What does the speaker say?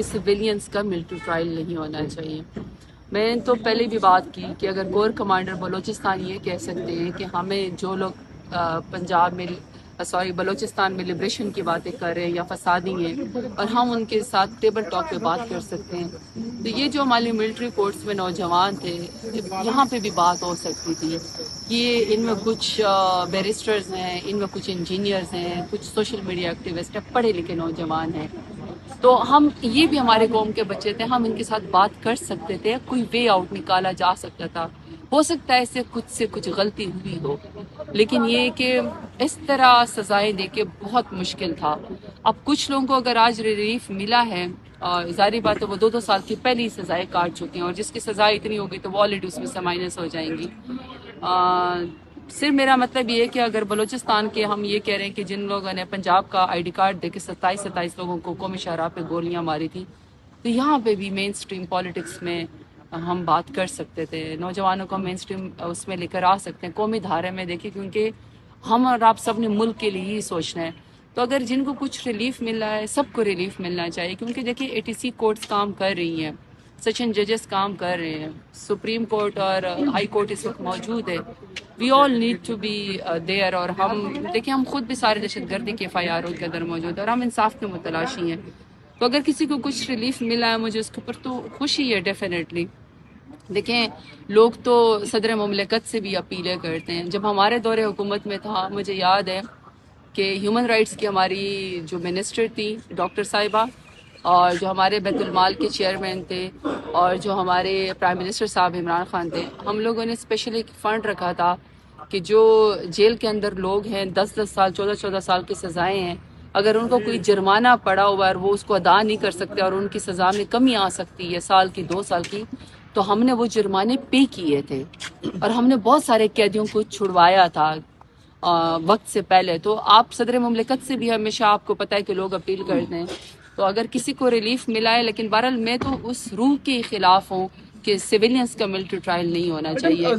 Civilians का military trial नहीं होना चाहिए। मैं तो पहले भी बात की कि अगर कोर कमांडर बलूचिस्तान ये कह सकते हैं कि हमें जो लोग पंजाब में बलूचिस्तान में लिबरेशन की बातें कर रहे हैं या फसादी हैं और हम उनके साथ टेबल टॉक पे बात कर सकते हैं, तो ये जो हमारी मिलिट्री कोर्ट्स में नौजवान थे यहाँ पे भी बात हो सकती थी कि इनमें कुछ बैरिस्टर्स हैं, इनमें कुछ इंजीनियर्स हैं, कुछ सोशल मीडिया एक्टिविस्ट हैं, पढ़े लिखे नौजवान हैं। तो हम ये भी हमारे कौम के बच्चे थे, हम इनके साथ बात कर सकते थे, कोई वे आउट निकाला जा सकता था। हो सकता है इससे कुछ गलती हुई हो, लेकिन ये कि इस तरह सजाएं देके बहुत मुश्किल था। अब कुछ लोगों को अगर आज रिलीफ मिला है, ज़ाहिर बात है वो 2-2 साल की पहली सजाएं काट चुके हैं, और जिसकी सजा इतनी होगी तो वो ऑलरेडी उसमें से माइनस हो जाएंगी। सिर्फ मेरा मतलब ये है कि अगर बलूचिस्तान के हम ये कह रहे हैं कि जिन लोगों ने पंजाब का आईडी कार्ड देके 27 लोगों को कौमी शाहराह पे गोलियां मारी थी, तो यहाँ पे भी मेन स्ट्रीम पॉलिटिक्स में हम बात कर सकते थे, नौजवानों को मेन स्ट्रीम उसमें लेकर आ सकते हैं, कौमी धारे में देखिए, क्योंकि हम और आप सब ने मुल्क के लिए ही सोचना है। तो अगर जिनको कुछ रिलीफ मिल रहा है, सबको रिलीफ मिलना चाहिए, क्योंकि देखिए एटीसी कोर्ट्स काम कर रही हैं, सेशन जजेस काम कर रहे हैं, सुप्रीम कोर्ट और हाई कोर्ट इस वक्त मौजूद है। We all need to be there. और हम देखिए, हम खुद भी सारे दहशतगर्दी के FIR के अंदर मौजूद है और हम इंसाफ के मुतलाशी हैं। तो अगर किसी को कुछ रिलीफ मिला है, मुझे उसके ऊपर तो खुशी है डेफिनेटली। देखें, लोग तो सदर मुमलिकत से भी अपीलें करते हैं। जब हमारे दौरे हुकूमत में था, मुझे याद है कि ह्यूमन राइट्स की हमारी जो मिनिस्टर थी डॉक्टर साहिबा, और जो हमारे बैतुल माल के चेयरमैन थे, और जो हमारे प्राइम मिनिस्टर साहब इमरान खान थे, हम लोगों ने स्पेशली एक फ़ंड रखा था कि जो जेल के अंदर लोग हैं, 10-10 साल 14-14 साल की सज़ाएं हैं, अगर उनको कोई जुर्माना पड़ा हुआ है और वो उसको अदा नहीं कर सकते और उनकी सज़ा में कमी आ सकती है, साल की 2 साल की, तो हमने वो जुर्माने पे किए थे और हमने बहुत सारे कैदियों को छुड़वाया था वक्त से पहले। तो आप सदर मुमलिकत से भी हमेशा, आपको पता है कि लोग अपील करते हैं, तो अगर किसी को रिलीफ मिला है, लेकिन बहरहाल मैं तो उस रूह के खिलाफ हूँ कि सिविलियंस का मिलिट्री ट्रायल नहीं होना चाहिए।